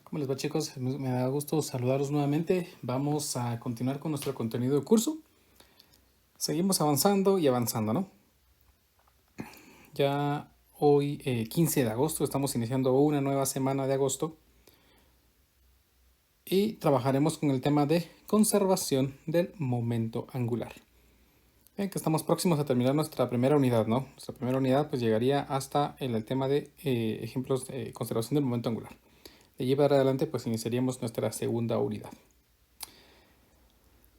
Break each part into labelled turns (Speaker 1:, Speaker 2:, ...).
Speaker 1: ¿Cómo les va, chicos? Me da gusto saludarlos nuevamente. Vamos a continuar con nuestro contenido de curso. Seguimos avanzando y avanzando, ¿no? Ya hoy, 15 de agosto, estamos iniciando una nueva semana de agosto y trabajaremos con el tema de conservación del momento angular. Bien, que estamos próximos a terminar nuestra primera unidad, ¿no? Nuestra primera unidad pues llegaría hasta el tema de ejemplos de conservación del momento angular. De allí para adelante pues iniciaríamos nuestra segunda unidad.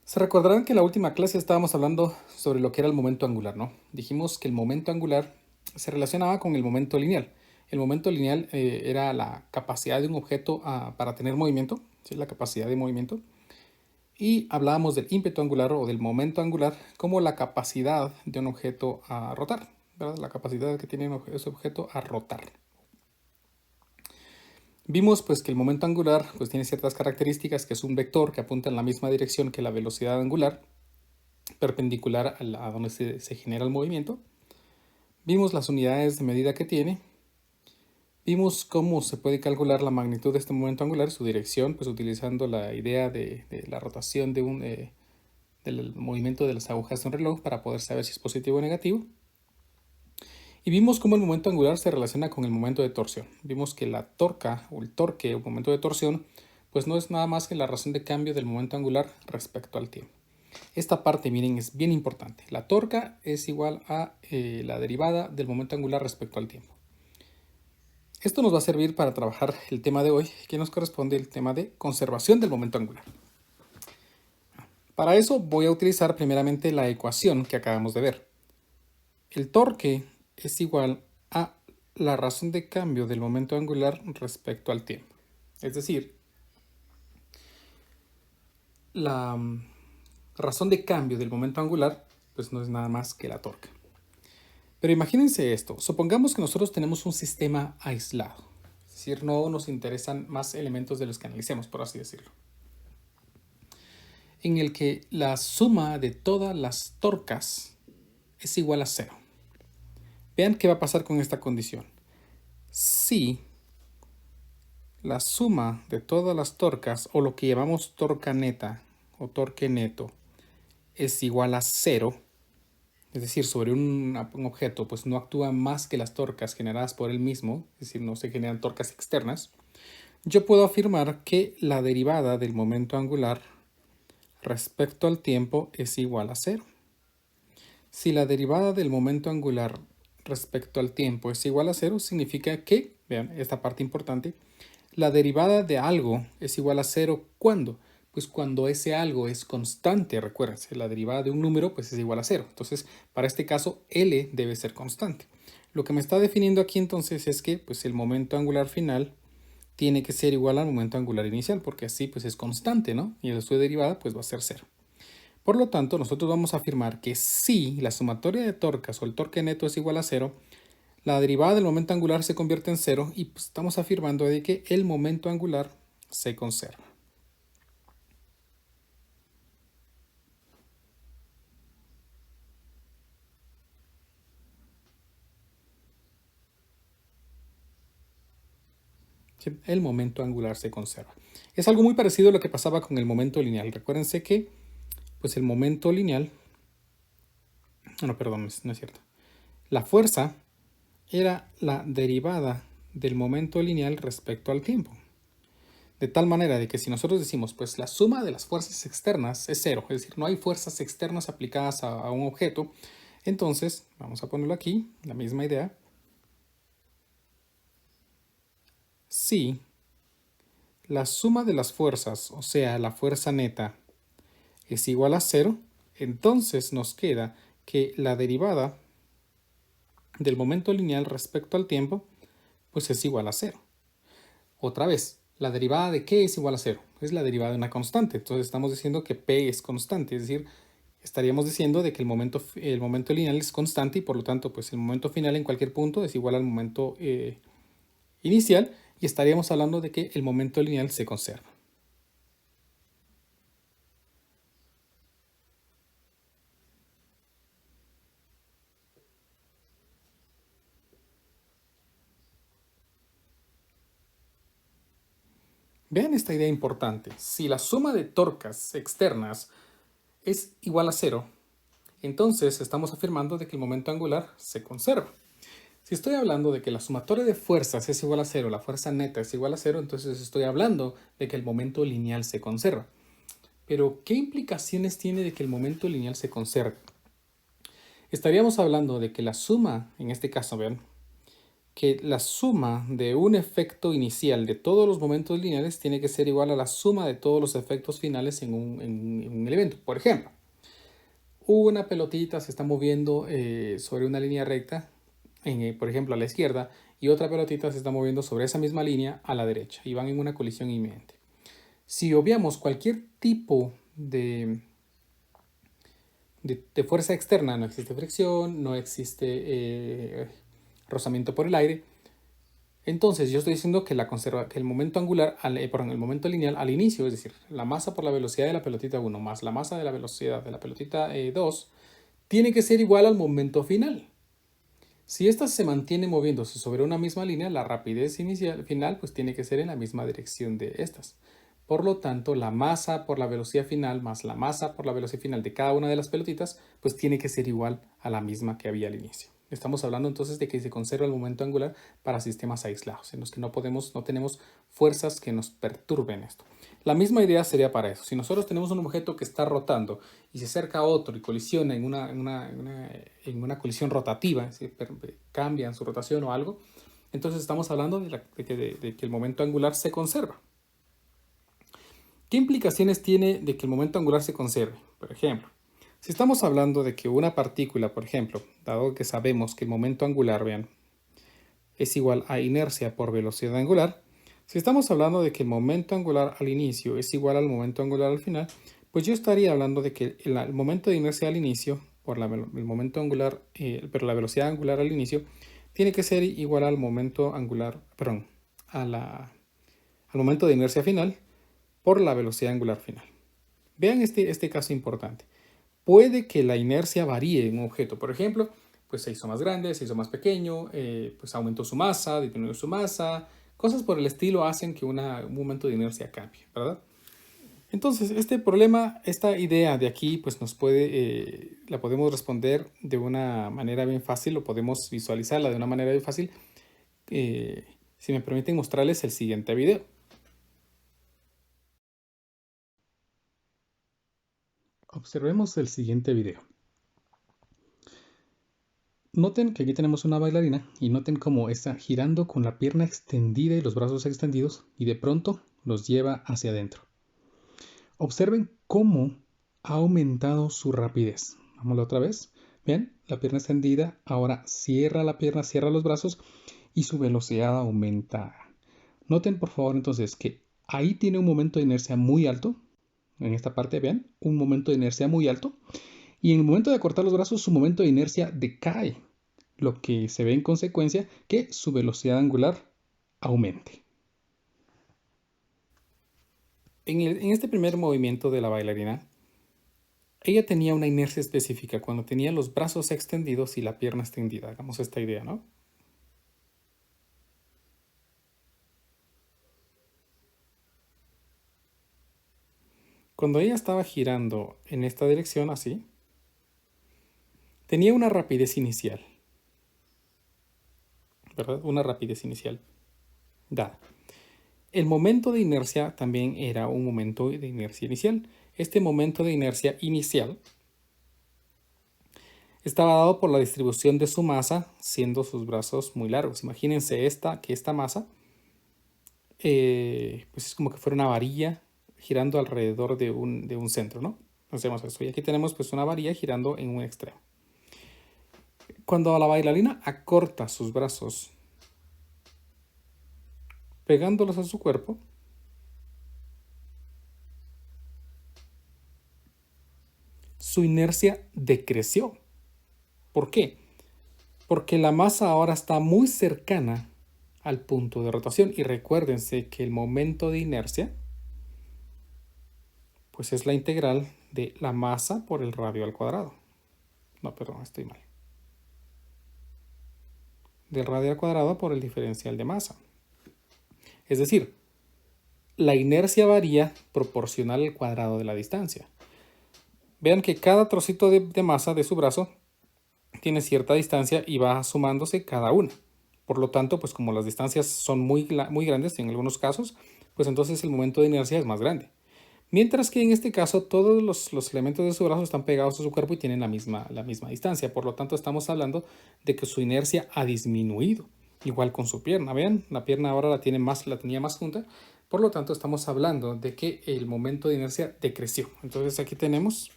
Speaker 1: Se recordarán que en la última clase estábamos hablando sobre lo que era el momento angular, ¿no? Dijimos que el momento angular se relacionaba con el momento lineal. El momento lineal era la capacidad de un objeto para tener movimiento, ¿sí? La capacidad de movimiento. Y hablábamos del ímpetu angular o del momento angular como la capacidad de un objeto a rotar, ¿verdad? La capacidad que tiene ese objeto a rotar. Vimos pues que el momento angular pues tiene ciertas características, que es un vector que apunta en la misma dirección que la velocidad angular, perpendicular a donde se genera el movimiento. Vimos las unidades de medida que tiene. Vimos cómo se puede calcular la magnitud de este momento angular, su dirección, pues utilizando la idea de la rotación del movimiento de las agujas de un reloj para poder saber si es positivo o negativo. Y vimos cómo el momento angular se relaciona con el momento de torsión. Vimos que la torca o el torque o momento de torsión pues no es nada más que la razón de cambio del momento angular respecto al tiempo. Esta parte, miren, es bien importante. La torca es igual a la derivada del momento angular respecto al tiempo. Esto nos va a servir para trabajar el tema de hoy, que nos corresponde el tema de conservación del momento angular. Para eso voy a utilizar primeramente la ecuación que acabamos de ver. El torque es igual a la razón de cambio del momento angular respecto al tiempo. Es decir, la razón de cambio del momento angular pues no es nada más que la torca. Pero imagínense esto, supongamos que nosotros tenemos un sistema aislado, es decir, no nos interesan más elementos de los que analicemos, por así decirlo, en el que la suma de todas las torcas es igual a cero. Vean qué va a pasar con esta condición. Si la suma de todas las torcas, o lo que llamamos torca neta o torque neto, es igual a cero, es decir, sobre un objeto pues no actúan más que las torcas generadas por él mismo, es decir, no se generan torcas externas, yo puedo afirmar que la derivada del momento angular respecto al tiempo es igual a cero. Si la derivada del momento angular respecto al tiempo es igual a cero, significa que, vean esta parte importante, la derivada de algo es igual a cero, ¿cuándo? Pues cuando ese algo es constante, recuérdense, la derivada de un número pues es igual a cero. Entonces, para este caso, L debe ser constante. Lo que me está definiendo aquí entonces es que pues el momento angular final tiene que ser igual al momento angular inicial, porque así pues es constante, ¿no? Y su derivada pues va a ser cero. Por lo tanto, nosotros vamos a afirmar que si la sumatoria de torcas o el torque neto es igual a cero, la derivada del momento angular se convierte en cero y pues estamos afirmando de que el momento angular se conserva. ¿Sí? El momento angular se conserva. Es algo muy parecido a lo que pasaba con el momento lineal. Recuérdense que pues el momento lineal, no, perdón, no es cierto. La fuerza era la derivada del momento lineal respecto al tiempo. De tal manera de que si nosotros decimos, pues la suma de las fuerzas externas es cero, es decir, no hay fuerzas externas aplicadas a un objeto, entonces, vamos a ponerlo aquí, la misma idea. Si la suma de las fuerzas, o sea, la fuerza neta, es igual a cero, entonces nos queda que la derivada del momento lineal respecto al tiempo, pues es igual a cero. Otra vez, ¿la derivada de qué es igual a cero? Es la derivada de una constante. Entonces estamos diciendo que P es constante, es decir, estaríamos diciendo de que el momento lineal es constante y por lo tanto pues el momento final en cualquier punto es igual al momento inicial y estaríamos hablando de que el momento lineal se conserva. Vean esta idea importante. Si la suma de torcas externas es igual a cero, entonces estamos afirmando de que el momento angular se conserva. Si estoy hablando de que la sumatoria de fuerzas es igual a cero, la fuerza neta es igual a cero, entonces estoy hablando de que el momento lineal se conserva. Pero, ¿qué implicaciones tiene de que el momento lineal se conserve? Estaríamos hablando de que la suma, en este caso, vean, que la suma de un efecto inicial de todos los momentos lineales tiene que ser igual a la suma de todos los efectos finales en un elemento. Por ejemplo, una pelotita se está moviendo sobre una línea recta, por ejemplo, a la izquierda, y otra pelotita se está moviendo sobre esa misma línea a la derecha, y van en una colisión inminente. Si obviamos cualquier tipo de fuerza externa, no existe fricción, no existe rozamiento por el aire, entonces yo estoy diciendo que, que el momento angular, el momento lineal al inicio, es decir, la masa por la velocidad de la pelotita 1 más la masa de la velocidad de la pelotita 2, tiene que ser igual al momento final. Si ésta se mantiene moviéndose sobre una misma línea, la rapidez final pues tiene que ser en la misma dirección de estas. Por lo tanto, la masa por la velocidad final más la masa por la velocidad final de cada una de las pelotitas pues tiene que ser igual a la misma que había al inicio. Estamos hablando entonces de que se conserva el momento angular para sistemas aislados, en los que no tenemos fuerzas que nos perturben esto. La misma idea sería para eso. Si nosotros tenemos un objeto que está rotando y se acerca a otro y colisiona en una colisión rotativa, es decir, cambian su rotación o algo, entonces estamos hablando de que el momento angular se conserva. ¿Qué implicaciones tiene de que el momento angular se conserve? Por ejemplo, si estamos hablando de que una partícula, por ejemplo, dado que sabemos que el momento angular, vean, es igual a inercia por velocidad angular, si estamos hablando de que el momento angular al inicio es igual al momento angular al final, pues yo estaría hablando de que el momento de inercia al inicio, por el momento angular, pero la velocidad angular al inicio, tiene que ser igual al momento angular, perdón, al momento de inercia final por la velocidad angular final. Vean este caso importante. Puede que la inercia varíe en un objeto. Por ejemplo, pues se hizo más grande, se hizo más pequeño, pues aumentó su masa, disminuyó su masa. Cosas por el estilo hacen que un momento de inercia cambie, ¿verdad? Entonces, este problema, esta idea de aquí, pues la podemos responder de una manera bien fácil, o podemos visualizarla de una manera bien fácil. Si me permiten mostrarles el siguiente video. Observemos el siguiente video. Noten que aquí tenemos una bailarina y noten cómo está girando con la pierna extendida y los brazos extendidos y de pronto los lleva hacia adentro. Observen cómo ha aumentado su rapidez. Vámonos otra vez. Vean, la pierna extendida, ahora cierra la pierna, cierra los brazos y su velocidad aumenta. Noten por favor entonces que ahí tiene un momento de inercia muy alto. En esta parte vean, un momento de inercia muy alto. Y en el momento de cortar los brazos, su momento de inercia decae, lo que se ve en consecuencia que su velocidad angular aumente. En este primer movimiento de la bailarina, ella tenía una inercia específica cuando tenía los brazos extendidos y la pierna extendida. Hagamos esta idea, ¿no? Cuando ella estaba girando en esta dirección, así, tenía una rapidez inicial, ¿verdad? Una rapidez inicial dada. El momento de inercia también era un momento de inercia inicial. Este momento de inercia inicial estaba dado por la distribución de su masa, siendo sus brazos muy largos. Imagínense que esta masa pues es como que fuera una varilla girando alrededor de un centro, ¿no? Hacemos eso. Y aquí tenemos pues una varilla girando en un extremo. Cuando la bailarina acorta sus brazos pegándolos a su cuerpo, su inercia decreció. ¿Por qué? Porque la masa ahora está muy cercana al punto de rotación. Y recuérdense que el momento de inercia pues es la integral de la masa por el radio al cuadrado. No, perdón, estoy mal. Del radio al cuadrado por el diferencial de masa. Es decir, la inercia varía proporcional al cuadrado de la distancia. Vean que cada trocito de masa de su brazo tiene cierta distancia y va sumándose cada una. Por lo tanto, pues como las distancias son muy grandes en algunos casos, pues entonces el momento de inercia es más grande. Mientras que en este caso todos los elementos de su brazo están pegados a su cuerpo y tienen la misma distancia. Por lo tanto, estamos hablando de que su inercia ha disminuido. Igual con su pierna. Vean, la pierna ahora la tenía más junta. Por lo tanto, estamos hablando de que el momento de inercia decreció. Entonces aquí tenemos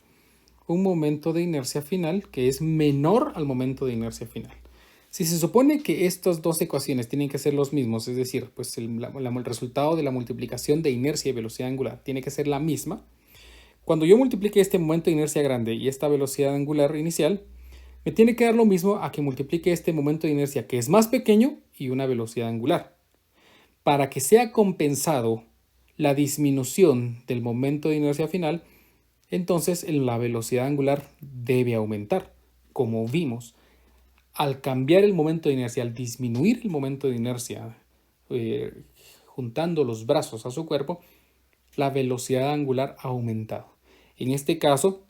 Speaker 1: un momento de inercia final que es menor al momento de inercia final. Si se supone que estas dos ecuaciones tienen que ser los mismos, es decir, pues el resultado de la multiplicación de inercia y velocidad angular tiene que ser la misma, cuando yo multiplique este momento de inercia grande y esta velocidad angular inicial, me tiene que dar lo mismo a que multiplique este momento de inercia que es más pequeño y una velocidad angular. Para que sea compensado la disminución del momento de inercia final, entonces la velocidad angular debe aumentar, como vimos. Al cambiar el momento de inercia, al disminuir el momento de inercia, juntando los brazos a su cuerpo, la velocidad angular ha aumentado. En este caso,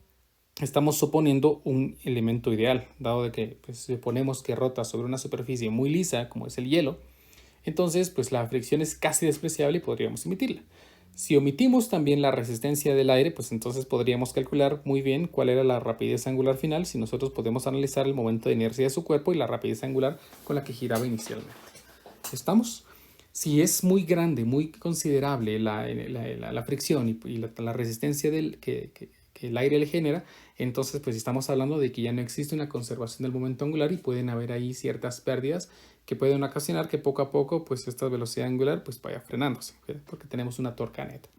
Speaker 1: estamos suponiendo un elemento ideal, dado de que pues, suponemos que rota sobre una superficie muy lisa, como es el hielo, entonces pues la fricción es casi despreciable y podríamos emitirla. Si omitimos también la resistencia del aire, pues entonces podríamos calcular muy bien cuál era la rapidez angular final si nosotros podemos analizar el momento de inercia de su cuerpo y la rapidez angular con la que giraba inicialmente. ¿Estamos? Si es muy grande, muy considerable la fricción y la resistencia que el aire le genera, entonces pues estamos hablando de que ya no existe una conservación del momento angular y pueden haber ahí ciertas pérdidas que pueden ocasionar que poco a poco pues esta velocidad angular pues vaya frenándose, ¿sí? Porque tenemos una torca neta.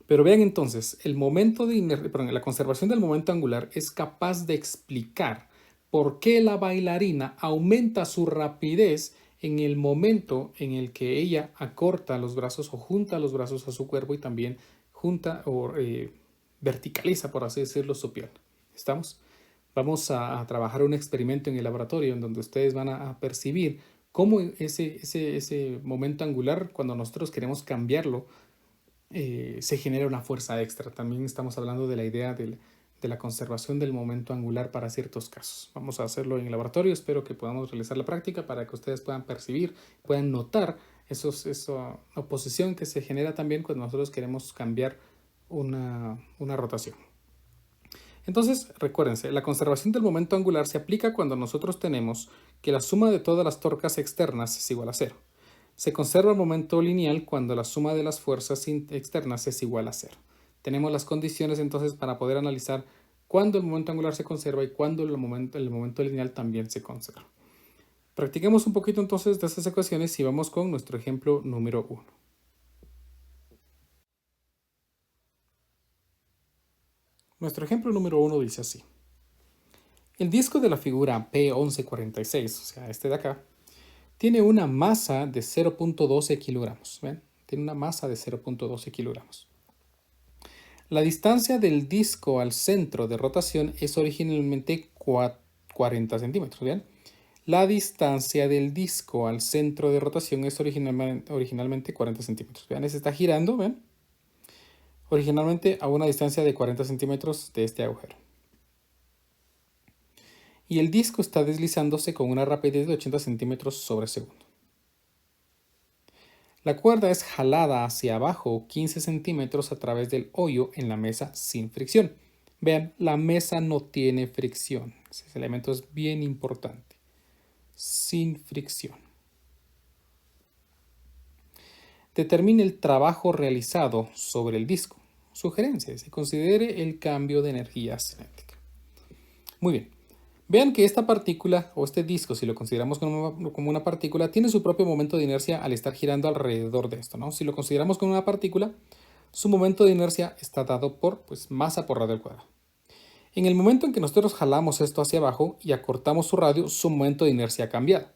Speaker 1: Pero vean entonces, la conservación del momento angular es capaz de explicar por qué la bailarina aumenta su rapidez en el momento en el que ella acorta los brazos o junta los brazos a su cuerpo y también junta o verticaliza, por así decirlo, su pierna. ¿Estamos? Vamos a trabajar un experimento en el laboratorio en donde ustedes van a percibir cómo ese momento angular, cuando nosotros queremos cambiarlo, se genera una fuerza extra. También estamos hablando de la idea de la conservación del momento angular para ciertos casos. Vamos a hacerlo en el laboratorio. Espero que podamos realizar la práctica para que ustedes puedan percibir, puedan notar esa oposición que se genera también cuando nosotros queremos cambiar una rotación. Entonces, recuérdense, la conservación del momento angular se aplica cuando nosotros tenemos que la suma de todas las torcas externas es igual a 0. Se conserva el momento lineal cuando la suma de las fuerzas externas es igual a 0. Tenemos las condiciones entonces para poder analizar cuándo el momento angular se conserva y cuándo el momento lineal también se conserva. Practiquemos un poquito entonces de estas ecuaciones y vamos con nuestro ejemplo número 1. Nuestro ejemplo número 1 dice así. El disco de la figura P1146, o sea, este de acá, tiene una masa de 0.12 kilogramos. ¿Ven? Tiene una masa de 0.12 kilogramos. La distancia del disco al centro de rotación es originalmente 40 centímetros. ¿Bien? La distancia del disco al centro de rotación es originalmente 40 centímetros. Vean, se está girando, ¿ven? Originalmente a una distancia de 40 centímetros de este agujero. Y el disco está deslizándose con una rapidez de 80 centímetros sobre segundo. La cuerda es jalada hacia abajo 15 centímetros a través del hoyo en la mesa sin fricción. Vean, la mesa no tiene fricción. Ese elemento es bien importante. Sin fricción. Determine el trabajo realizado sobre el disco. Sugerencia, se considere el cambio de energía cinética. Muy bien. Vean que esta partícula o este disco, si lo consideramos como una partícula, tiene su propio momento de inercia al estar girando alrededor de esto, ¿no? Si lo consideramos como una partícula, su momento de inercia está dado por masa por radio al cuadrado. En el momento en que nosotros jalamos esto hacia abajo y acortamos su radio, su momento de inercia ha cambiado.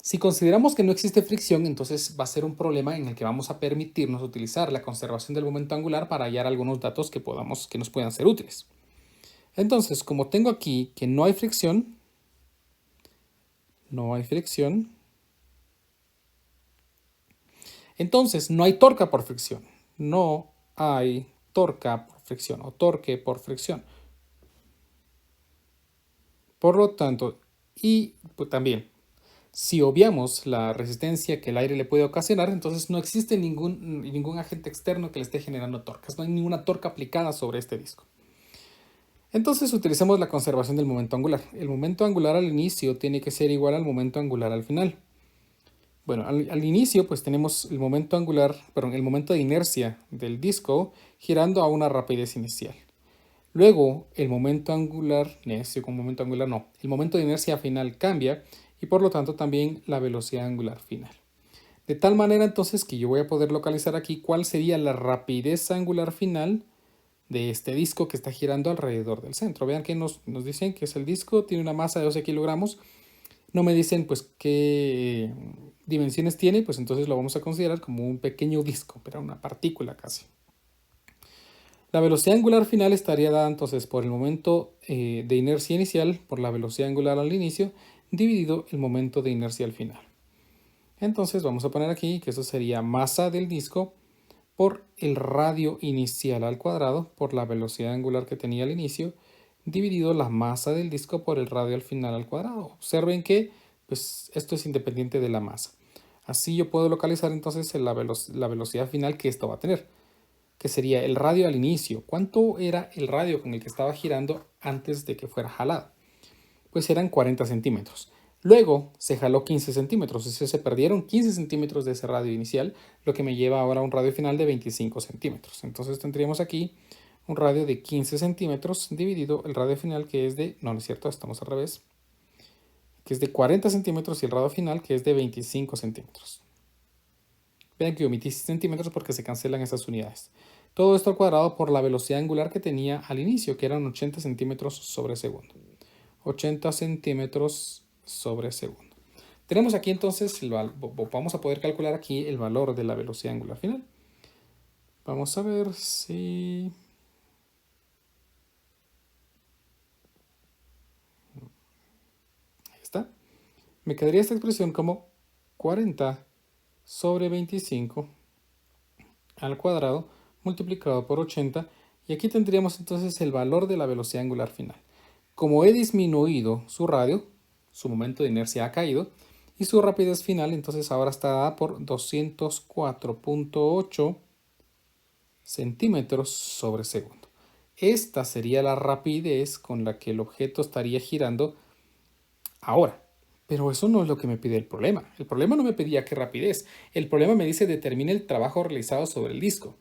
Speaker 1: Si consideramos que no existe fricción, entonces va a ser un problema en el que vamos a permitirnos utilizar la conservación del momento angular para hallar algunos datos que nos puedan ser útiles. Entonces, como tengo aquí que no hay fricción, Entonces, no hay torca por fricción. No hay torca por fricción o torque por fricción. Por lo tanto, y pues, también, si obviamos la resistencia que el aire le puede ocasionar, entonces no existe ningún agente externo que le esté generando torcas. No hay ninguna torca aplicada sobre este disco. Entonces utilizamos la conservación del momento angular. El momento angular al inicio tiene que ser igual al momento angular al final. Bueno, al inicio pues tenemos el momento angular, perdón, el momento de inercia del disco girando a una rapidez inicial. Luego el momento angular, con momento angular no, el momento de inercia final cambia y por lo tanto también la velocidad angular final. De tal manera entonces que yo voy a poder localizar aquí cuál sería la rapidez angular final de este disco que está girando alrededor del centro. Vean que nos dicen que es el disco, tiene una masa de 12 kilogramos. No me dicen pues qué dimensiones tiene, pues entonces lo vamos a considerar como un pequeño disco, pero una partícula casi. La velocidad angular final estaría dada entonces por el momento de inercia inicial, por la velocidad angular al inicio, dividido el momento de inercia al final. Entonces vamos a poner aquí que eso sería masa del disco por el radio inicial al cuadrado, por la velocidad angular que tenía al inicio, dividido la masa del disco por el radio al final al cuadrado. Observen que pues, esto es independiente de la masa. Así yo puedo localizar entonces la velocidad final que esto va a tener, que sería el radio al inicio. ¿Cuánto era el radio con el que estaba girando antes de que fuera jalado? Pues eran 40 centímetros. Luego se jaló 15 centímetros, es decir, se perdieron 15 centímetros de ese radio inicial, lo que me lleva ahora a un radio final de 25 centímetros. Entonces tendríamos aquí un radio de 15 centímetros dividido el radio final que es de, no es cierto, estamos al revés, que es de 40 centímetros y el radio final que es de 25 centímetros. Vean que omití centímetros porque se cancelan estas unidades. Todo esto al cuadrado por la velocidad angular que tenía al inicio, que eran 80 centímetros sobre segundo. 80 centímetros sobre segundo. Tenemos aquí entonces, vamos a poder calcular aquí el valor de la velocidad angular final. Vamos a ver si... Ahí está. Me quedaría esta expresión como 40 sobre 25 al cuadrado multiplicado por 80. Y aquí tendríamos entonces el valor de la velocidad angular final. Como he disminuido su radio, su momento de inercia ha caído, y su rapidez final entonces ahora está dada por 204.8 centímetros sobre segundo. Esta sería la rapidez con la que el objeto estaría girando ahora. Pero eso no es lo que me pide el problema. El problema no me pedía qué rapidez. El problema me dice determine el trabajo realizado sobre el disco.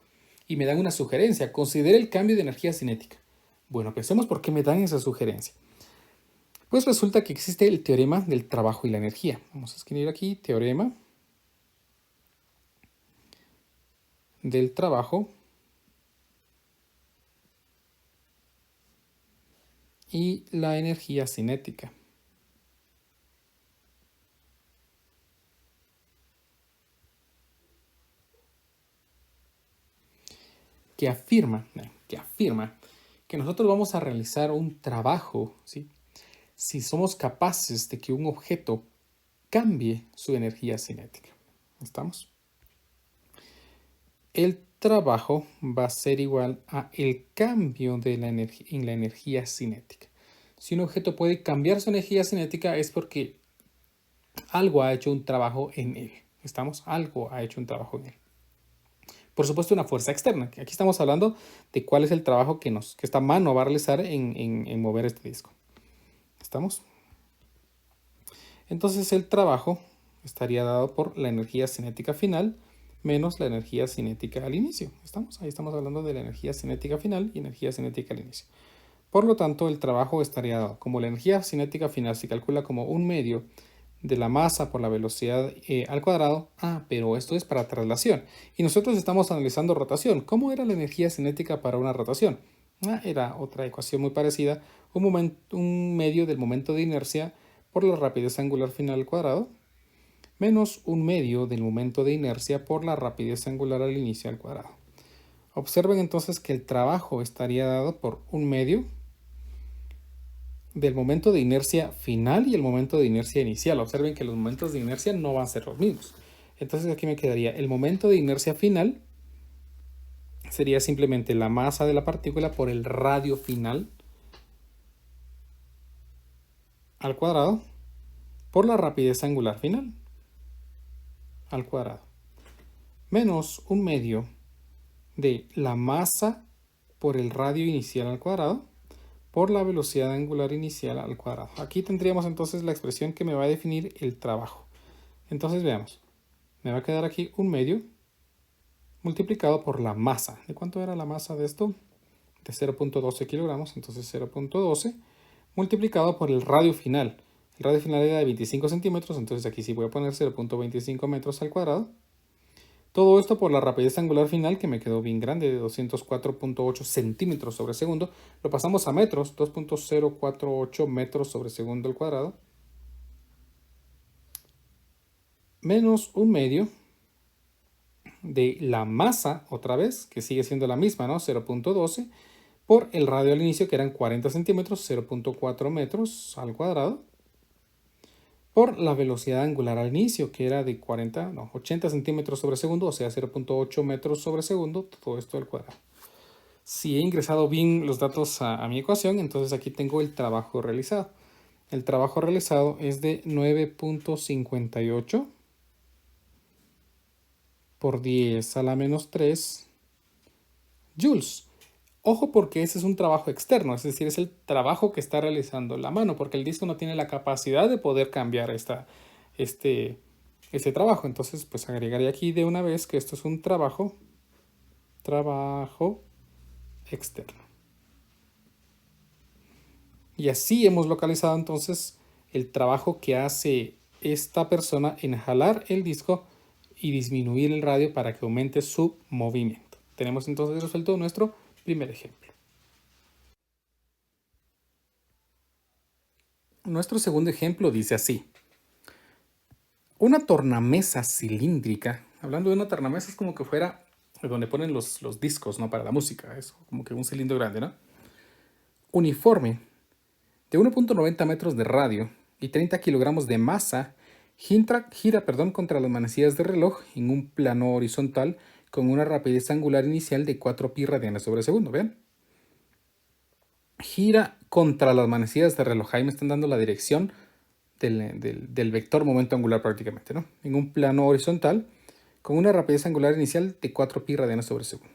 Speaker 1: Y me dan una sugerencia. Considere el cambio de energía cinética. Bueno, pensemos por qué me dan esa sugerencia. Pues resulta que existe el teorema del trabajo y la energía. Vamos a escribir aquí teorema del trabajo y la energía cinética. Que afirma que nosotros vamos a realizar un trabajo, ¿sí? Si somos capaces de que un objeto cambie su energía cinética. ¿Estamos? El trabajo va a ser igual a el cambio de en la energía cinética. Si un objeto puede cambiar su energía cinética es porque algo ha hecho un trabajo en él. ¿Estamos? Algo ha hecho un trabajo en él. Por supuesto, una fuerza externa. Aquí estamos hablando de cuál es el trabajo que esta mano va a realizar en mover este disco. ¿Estamos? Entonces el trabajo estaría dado por la energía cinética final menos la energía cinética al inicio. ¿Estamos? Ahí estamos hablando de la energía cinética final y energía cinética al inicio. Por lo tanto, el trabajo estaría dado como la energía cinética final se calcula como 1/2 de la masa por la velocidad al cuadrado. Pero esto es para traslación. Y nosotros estamos analizando rotación. ¿Cómo era la energía cinética para una rotación? Era otra ecuación muy parecida. Un medio del momento de inercia por la rapidez angular final al cuadrado menos 1/2 del momento de inercia por la rapidez angular al inicio al cuadrado. Observen entonces que el trabajo estaría dado por 1/2 del momento de inercia final y el momento de inercia inicial. Observen que los momentos de inercia no van a ser los mismos. Entonces aquí me quedaría el momento de inercia final, sería simplemente la masa de la partícula por el radio final al cuadrado por la rapidez angular final al cuadrado, menos 1/2 de la masa por el radio inicial al cuadrado por la velocidad angular inicial al cuadrado. Aquí tendríamos entonces la expresión que me va a definir el trabajo. Entonces veamos, me va a quedar aquí 1/2 multiplicado por la masa. ¿De cuánto era la masa de esto? De 0.12 kilogramos, entonces 0.12 multiplicado por el radio final. El radio final era de 25 centímetros, entonces aquí sí voy a poner 0.25 metros al cuadrado. Todo esto por la rapidez angular final, que me quedó bien grande, de 204.8 centímetros sobre segundo. Lo pasamos a metros, 2.048 metros sobre segundo al cuadrado. Menos 1/2 de la masa, otra vez, que sigue siendo la misma, ¿no? 0.12, por el radio al inicio, que eran 40 centímetros, 0.4 metros al cuadrado, por la velocidad angular al inicio, que era de 80 centímetros sobre segundo, o sea, 0.8 metros sobre segundo, todo esto al cuadrado. Si he ingresado bien los datos a mi ecuación, entonces aquí tengo el trabajo realizado. El trabajo realizado es de 9.58 por 10 a la menos 3 joules. Ojo, porque ese es un trabajo externo, es decir, es el trabajo que está realizando la mano, porque el disco no tiene la capacidad de poder cambiar este trabajo. Entonces, pues agregaré aquí de una vez que esto es un trabajo externo. Y así hemos localizado entonces el trabajo que hace esta persona en jalar el disco y disminuir el radio para que aumente su movimiento. Tenemos entonces resuelto nuestro primer ejemplo. Nuestro segundo ejemplo dice así. Una tornamesa cilíndrica, hablando de una tornamesa es como que fuera donde ponen los discos, ¿no? Para la música, es como que un cilindro grande, ¿no? Uniforme, de 1.90 metros de radio y 30 kilogramos de masa, gira contra las manecillas de reloj en un plano horizontal con una rapidez angular inicial de 4 pi radianes sobre segundo, ¿ven? Gira contra las manecillas de reloj, ahí me están dando la dirección del vector momento angular prácticamente, ¿no? En un plano horizontal con una rapidez angular inicial de 4 pi radianes sobre segundo.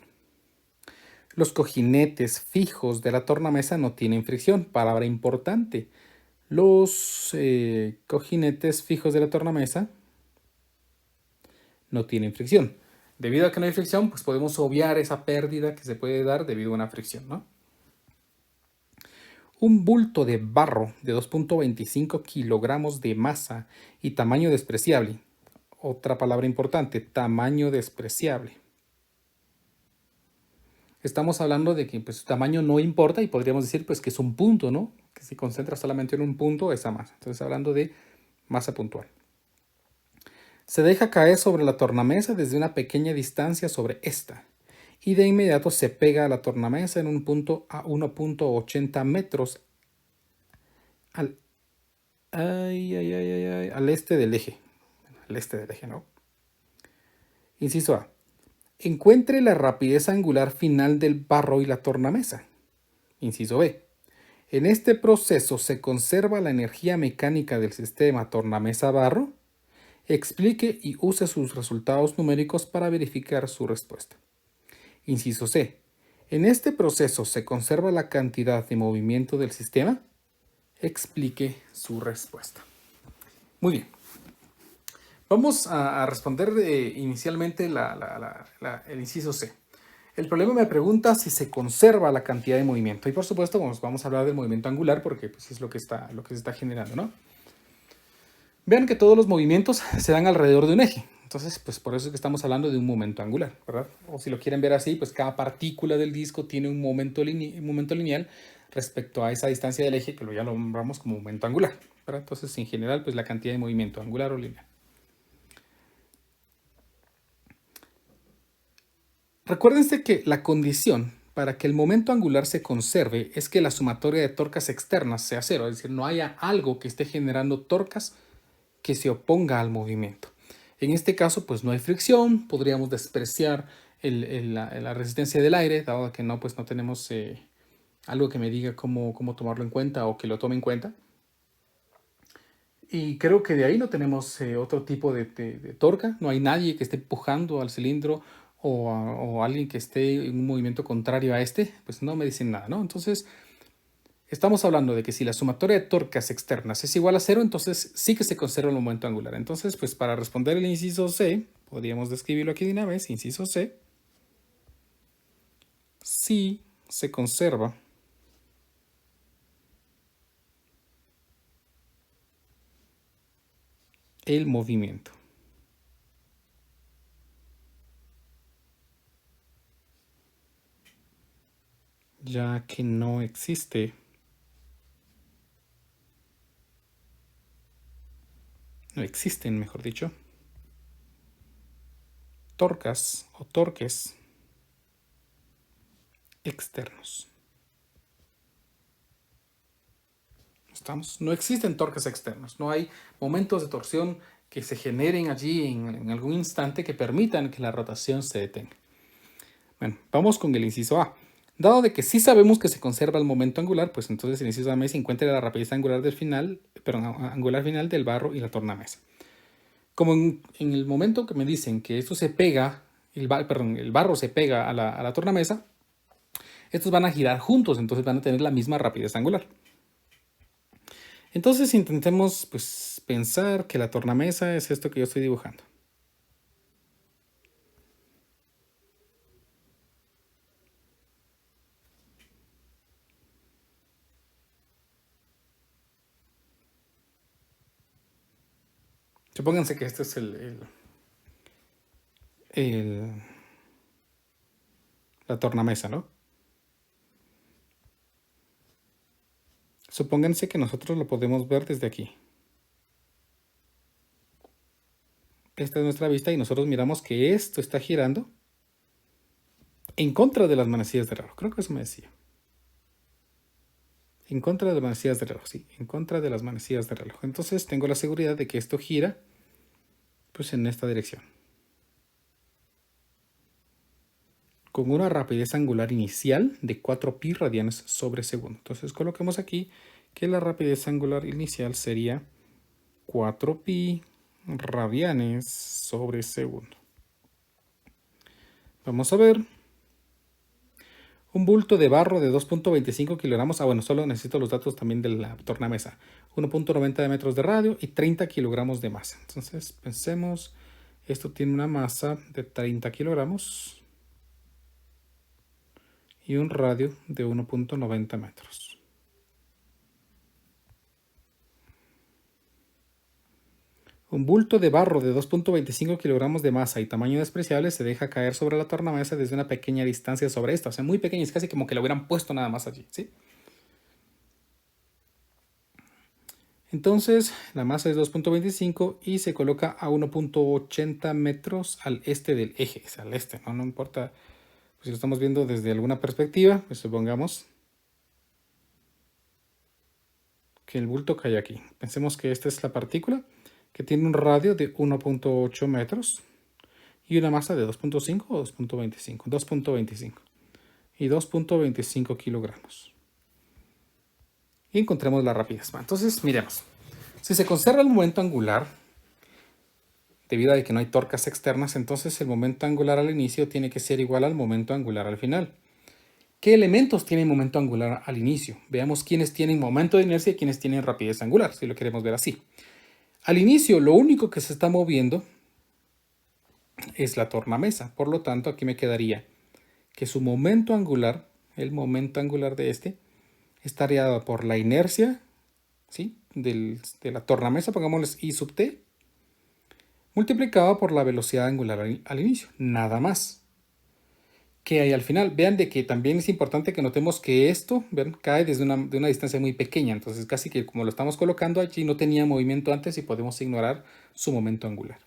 Speaker 1: Los cojinetes fijos de la tornamesa no tienen fricción, palabra importante. Los cojinetes fijos de la tornamesa no tienen fricción. Debido a que no hay fricción, pues podemos obviar esa pérdida que se puede dar debido a una fricción, ¿no? Un bulto de barro de 2.25 kilogramos de masa y tamaño despreciable. Otra palabra importante, tamaño despreciable. Estamos hablando de que pues, su tamaño no importa y podríamos decir pues, que es un punto, ¿no? Que se concentra solamente en un punto esa masa. Entonces hablando de masa puntual. Se deja caer sobre la tornamesa desde una pequeña distancia sobre esta y de inmediato se pega a la tornamesa en un punto a 1.80 metros al este del eje. Al este del eje, ¿no? Inciso A. Encuentre la rapidez angular final del barro y la tornamesa. Inciso B. En este proceso se conserva la energía mecánica del sistema tornamesa-barro. Explique y use sus resultados numéricos para verificar su respuesta. Inciso C. En este proceso se conserva la cantidad de movimiento del sistema. Explique su respuesta. Muy bien. Vamos a responder inicialmente el inciso C. El problema me pregunta si se conserva la cantidad de movimiento. Y por supuesto vamos a hablar del movimiento angular porque pues, es lo que se está generando, ¿no? Vean que todos los movimientos se dan alrededor de un eje. Entonces, pues por eso es que estamos hablando de un momento angular, ¿verdad? O si lo quieren ver así, pues cada partícula del disco tiene un momento lineal respecto a esa distancia del eje, que ya lo nombramos como momento angular, ¿verdad? Entonces, en general, pues la cantidad de movimiento angular o lineal. Recuérdense que la condición para que el momento angular se conserve es que la sumatoria de torcas externas sea cero, es decir, no haya algo que esté generando torcas que se oponga al movimiento. En este caso, pues no hay fricción, podríamos despreciar la resistencia del aire, dado que no, pues no tenemos algo que me diga cómo tomarlo en cuenta o que lo tome en cuenta. Y creo que de ahí no tenemos otro tipo de torca, no hay nadie que esté empujando al cilindro o alguien que esté en un movimiento contrario a este, pues no me dicen nada, ¿no? Entonces, estamos hablando de que si la sumatoria de torcas externas es igual a cero, entonces sí que se conserva el momento angular. Entonces, pues para responder el inciso C, podríamos describirlo aquí de una vez, inciso C, sí se conserva el movimiento. Ya que no existe, no existen, mejor dicho, torcas o torques externos. ¿Estamos? No existen torques externos, no hay momentos de torsión que se generen allí en algún instante que permitan que la rotación se detenga. Bueno, vamos con el inciso A. Dado de que sí sabemos que se conserva el momento angular, pues entonces el inciso A se encuentra la rapidez angular del final, angular final del barro y la tornamesa. Como en el momento que me dicen que esto se pega, el barro se pega a la tornamesa, estos van a girar juntos, entonces van a tener la misma rapidez angular. Entonces intentemos pues, pensar que la tornamesa es esto que yo estoy dibujando. Supónganse que este es la tornamesa, ¿no? Supónganse que nosotros lo podemos ver desde aquí. Esta es nuestra vista y nosotros miramos que esto está girando en contra de las manecillas de reloj. Creo que eso me decía. En contra de las manecillas de reloj, sí. En contra de las manecillas de reloj. Entonces tengo la seguridad de que esto gira pues en esta dirección. Con una rapidez angular inicial de 4pi radianes sobre segundo. Entonces coloquemos aquí que la rapidez angular inicial sería 4pi radianes sobre segundo. Vamos a ver. Un bulto de barro de 2.25 kilogramos. Ah, bueno, solo necesito los datos también de la tornamesa. 1.90 de metros de radio y 30 kilogramos de masa. Entonces, pensemos, esto tiene una masa de 30 kilogramos y un radio de 1.90 metros. Un bulto de barro de 2.25 kilogramos de masa y tamaño despreciable se deja caer sobre la tornamesa desde una pequeña distancia sobre esta. O sea, muy pequeña, es casi como que lo hubieran puesto nada más allí, ¿sí? Entonces, la masa es 2.25 y se coloca a 1.80 metros al este del eje. Es al este, ¿no? No importa pues, si lo estamos viendo desde alguna perspectiva, pues supongamos que el bulto cae aquí. Pensemos que esta es la partícula que tiene un radio de 1.8 metros y una masa de 2.5 o 2.25, 2.25 y 2.25 kilogramos. Y encontremos la rapidez. Entonces, miremos. Si se conserva el momento angular, debido a que no hay torcas externas, entonces el momento angular al inicio tiene que ser igual al momento angular al final. ¿Qué elementos tienen momento angular al inicio? Veamos quiénes tienen momento de inercia y quiénes tienen rapidez angular, si lo queremos ver así. Al inicio, lo único que se está moviendo es la tornamesa. Por lo tanto, aquí me quedaría que su momento angular, el momento angular de este, estaría dado por la inercia, ¿sí? de la tornamesa, pongámosles I sub t, multiplicado por la velocidad angular al inicio. Nada más. ¿Qué hay al final? Vean de que también es importante que notemos que esto, ¿ven? Cae desde de una distancia muy pequeña. Entonces casi que como lo estamos colocando allí no tenía movimiento antes y podemos ignorar su momento angular.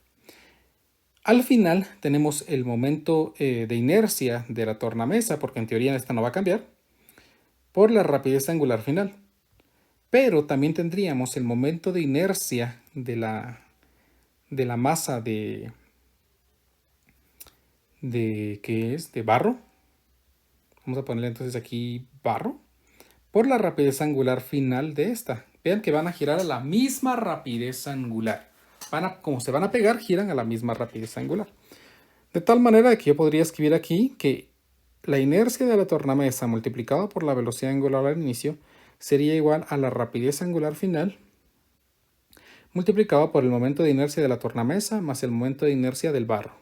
Speaker 1: Al final tenemos el momento de inercia de la tornamesa, porque en teoría esta no va a cambiar, por la rapidez angular final. Pero también tendríamos el momento de inercia de la masa ¿qué es? De barro. Vamos a ponerle entonces aquí barro por la rapidez angular final de esta. Vean que van a girar a la misma rapidez angular. Como se van a pegar, giran a la misma rapidez angular. De tal manera que yo podría escribir aquí que la inercia de la tornamesa multiplicada por la velocidad angular al inicio sería igual a la rapidez angular final multiplicado por el momento de inercia de la tornamesa más el momento de inercia del barro.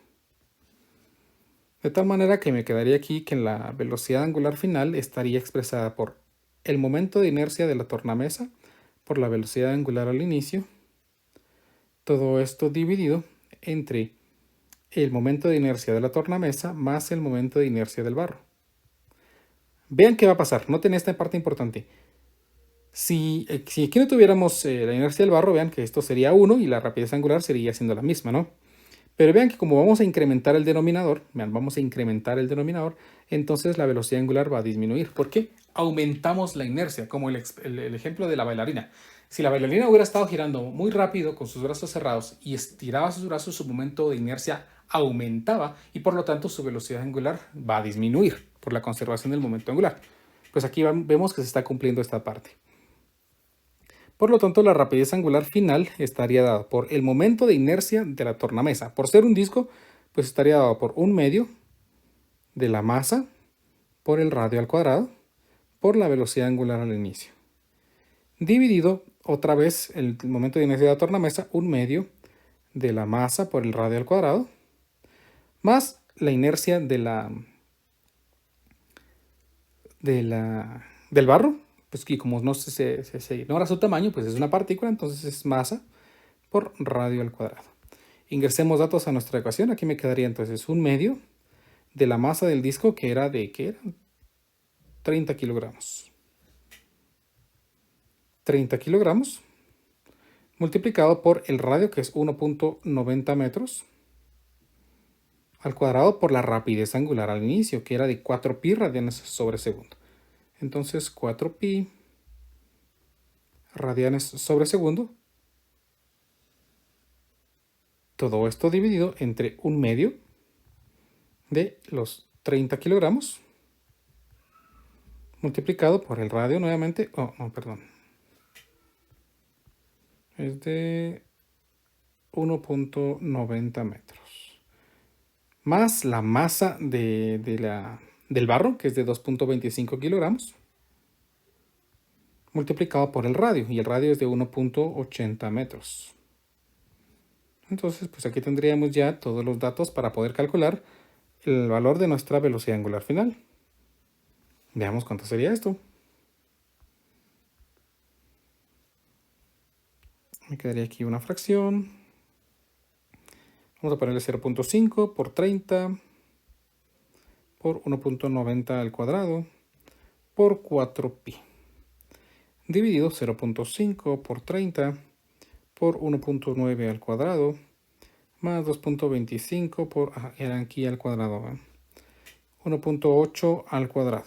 Speaker 1: De tal manera que me quedaría aquí que la velocidad angular final estaría expresada por el momento de inercia de la tornamesa por la velocidad angular al inicio. Todo esto dividido entre el momento de inercia de la tornamesa más el momento de inercia del barro. Vean qué va a pasar. Noten esta parte importante. Si aquí no tuviéramos la inercia del barro, vean que esto sería 1 y la rapidez angular sería siendo la misma, ¿no? Pero vean que como vamos a incrementar el denominador, entonces la velocidad angular va a disminuir. ¿Por qué? Aumentamos la inercia, como el ejemplo de la bailarina. Si la bailarina hubiera estado girando muy rápido con sus brazos cerrados y estiraba sus brazos, su momento de inercia aumentaba y por lo tanto su velocidad angular va a disminuir por la conservación del momento angular. Pues aquí vemos que se está cumpliendo esta parte. Por lo tanto, la rapidez angular final estaría dada por el momento de inercia de la tornamesa. Por ser un disco, pues estaría dado por 1/2 de la masa por el radio al cuadrado por la velocidad angular al inicio. Dividido otra vez el momento de inercia de la tornamesa, 1/2 de la masa por el radio al cuadrado más la inercia del barro. Pues que como no se ignora su tamaño, pues es una partícula, entonces es masa por radio al cuadrado. Ingresemos datos a nuestra ecuación. Aquí me quedaría entonces 1/2 de la masa del disco, que era de, ¿qué era? 30 kilogramos. 30 kilogramos multiplicado por el radio, que es 1.90 metros, al cuadrado por la rapidez angular al inicio, que era de 4pi radianes sobre segundo. Entonces 4pi radianes sobre segundo. Todo esto dividido entre 1/2 de los 30 kilogramos multiplicado por el radio nuevamente. Es de 1.90 metros. Más la masa del barro, que es de 2.25 kilogramos. Multiplicado por el radio. Y el radio es de 1.80 metros. Entonces, pues aquí tendríamos ya todos los datos para poder calcular el valor de nuestra velocidad angular final. Veamos cuánto sería esto. Me quedaría aquí una fracción. Vamos a ponerle 0.5 por 30 por 1.90 al cuadrado por 4pi. Dividido 0.5 por 30 por 1.9 al cuadrado más 2.25 por, era aquí al cuadrado, 1.8 al cuadrado.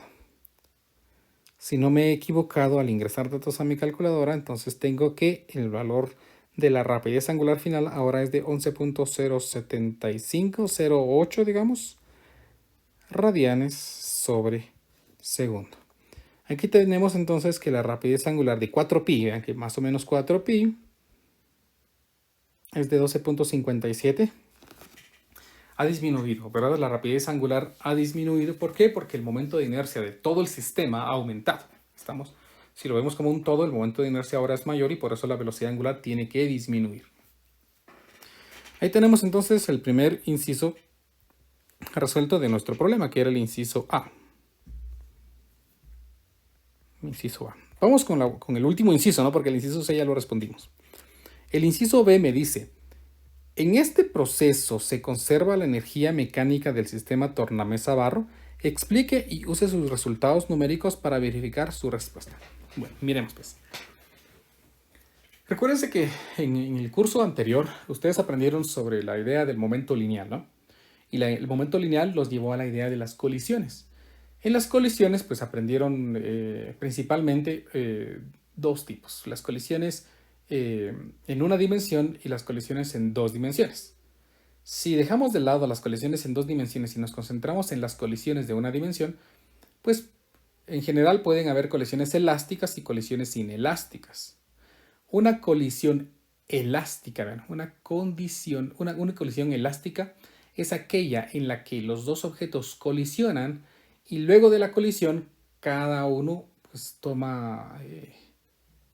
Speaker 1: Si no me he equivocado al ingresar datos a mi calculadora, entonces tengo que el valor de la rapidez angular final ahora es de 11.07508, digamos, radianes sobre segundo. Aquí tenemos entonces que la rapidez angular de 4pi, vean que más o menos 4pi, es de 12.57. Ha disminuido, ¿verdad? La rapidez angular ha disminuido. ¿Por qué? Porque el momento de inercia de todo el sistema ha aumentado. Si lo vemos como un todo, el momento de inercia ahora es mayor y por eso la velocidad angular tiene que disminuir. Ahí tenemos entonces el primer inciso resuelto de nuestro problema, que era el inciso A. Inciso A. Vamos con el último inciso, ¿no? Porque el inciso C ya lo respondimos. El inciso B me dice: en este proceso se conserva la energía mecánica del sistema tornamesa-barro. Explique y use sus resultados numéricos para verificar su respuesta. Bueno, miremos pues. Recuérdense que en el curso anterior ustedes aprendieron sobre la idea del momento lineal, ¿no? Y el momento lineal los llevó a la idea de las colisiones. En las colisiones pues aprendieron principalmente dos tipos. Las colisiones en una dimensión y las colisiones en dos dimensiones. Si dejamos de lado las colisiones en dos dimensiones y nos concentramos en las colisiones de una dimensión, pues en general pueden haber colisiones elásticas y colisiones inelásticas. Una colisión elástica, ¿ven? Una colisión elástica es aquella en la que los dos objetos colisionan y luego de la colisión cada uno pues, toma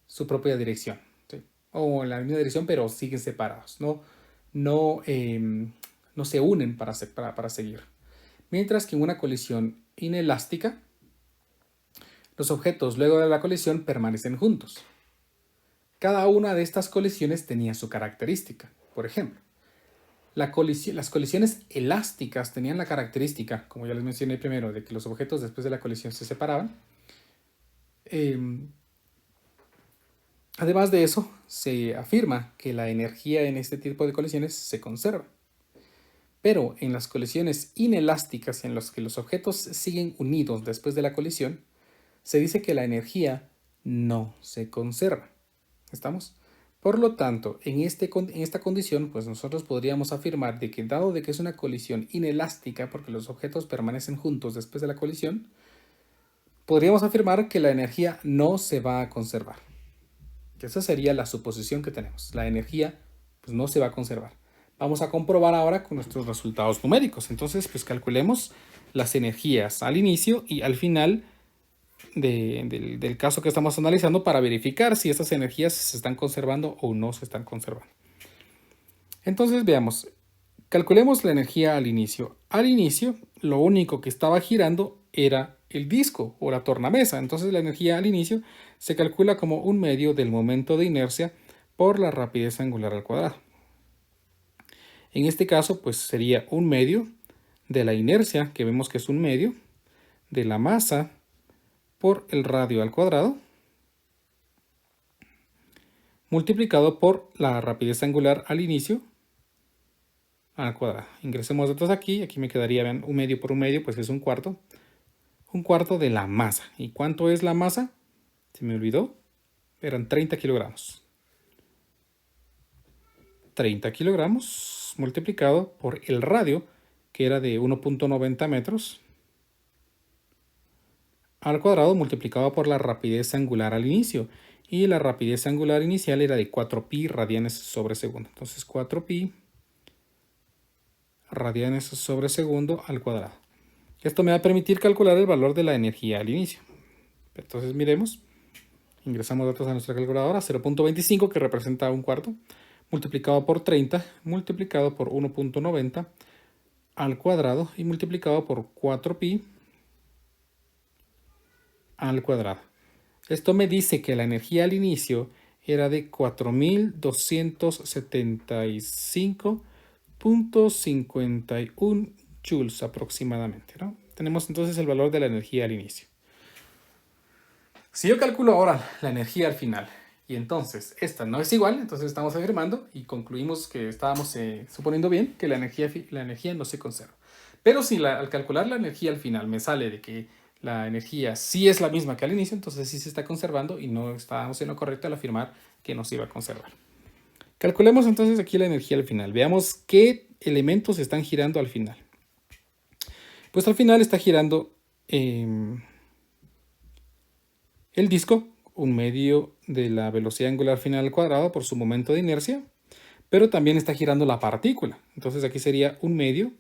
Speaker 1: su propia dirección, ¿sí? O en la misma dirección pero siguen separados, no, no se unen para seguir. Mientras que en una colisión inelástica, los objetos luego de la colisión permanecen juntos. Cada una de estas colisiones tenía su característica. Por ejemplo, las colisiones elásticas tenían la característica, como ya les mencioné primero, de que los objetos después de la colisión se separaban. Además de eso, se afirma que la energía en este tipo de colisiones se conserva. Pero en las colisiones inelásticas en las que los objetos siguen unidos después de la colisión, se dice que la energía no se conserva. ¿Estamos? Por lo tanto, en esta condición, pues nosotros podríamos afirmar de que dado de que es una colisión inelástica, porque los objetos permanecen juntos después de la colisión, podríamos afirmar que la energía no se va a conservar. Que esa sería la suposición que tenemos. La energía pues, no se va a conservar. Vamos a comprobar ahora con nuestros resultados numéricos. Entonces, pues calculemos las energías al inicio y al final del caso que estamos analizando para verificar si estas energías se están conservando o no se están conservando. Entonces veamos, calculemos la energía al inicio. Al inicio lo único que estaba girando era el disco o la tornamesa. Entonces la energía al inicio se calcula como un medio del momento de inercia por la rapidez angular al cuadrado. En este caso pues sería un medio de la inercia, que vemos que es un medio, de la masa por el radio al cuadrado, multiplicado por la rapidez angular al inicio al cuadrado. Ingresemos datos aquí, aquí me quedaría, vean, un medio por un medio, pues es un cuarto de la masa. ¿Y cuánto es la masa? Se me olvidó, eran 30 kilogramos. 30 kilogramos multiplicado por el radio, que era de 1.90 metros, al cuadrado multiplicado por la rapidez angular al inicio. Y la rapidez angular inicial era de 4pi radianes sobre segundo. Entonces 4pi radianes sobre segundo al cuadrado. Esto me va a permitir calcular el valor de la energía al inicio. Entonces miremos. Ingresamos datos a nuestra calculadora. 0.25, que representa un cuarto, multiplicado por 30, multiplicado por 1.90 al cuadrado y multiplicado por 4pi al cuadrado. Esto me dice que la energía al inicio era de 4.275.51 joules aproximadamente, ¿no? Tenemos entonces el valor de la energía al inicio. Si yo calculo ahora la energía al final y entonces esta no es igual, entonces estamos afirmando y concluimos que estábamos suponiendo bien que la energía no se conserva. Pero si al calcular la energía al final me sale de que la energía sí es la misma que al inicio, entonces sí se está conservando y no estábamos en lo correcto al afirmar que no se iba a conservar. Calculemos entonces aquí la energía al final. Veamos qué elementos están girando al final. Pues al final está girando el disco, un medio de la velocidad angular final al cuadrado por su momento de inercia, pero también está girando la partícula. Entonces aquí sería un medio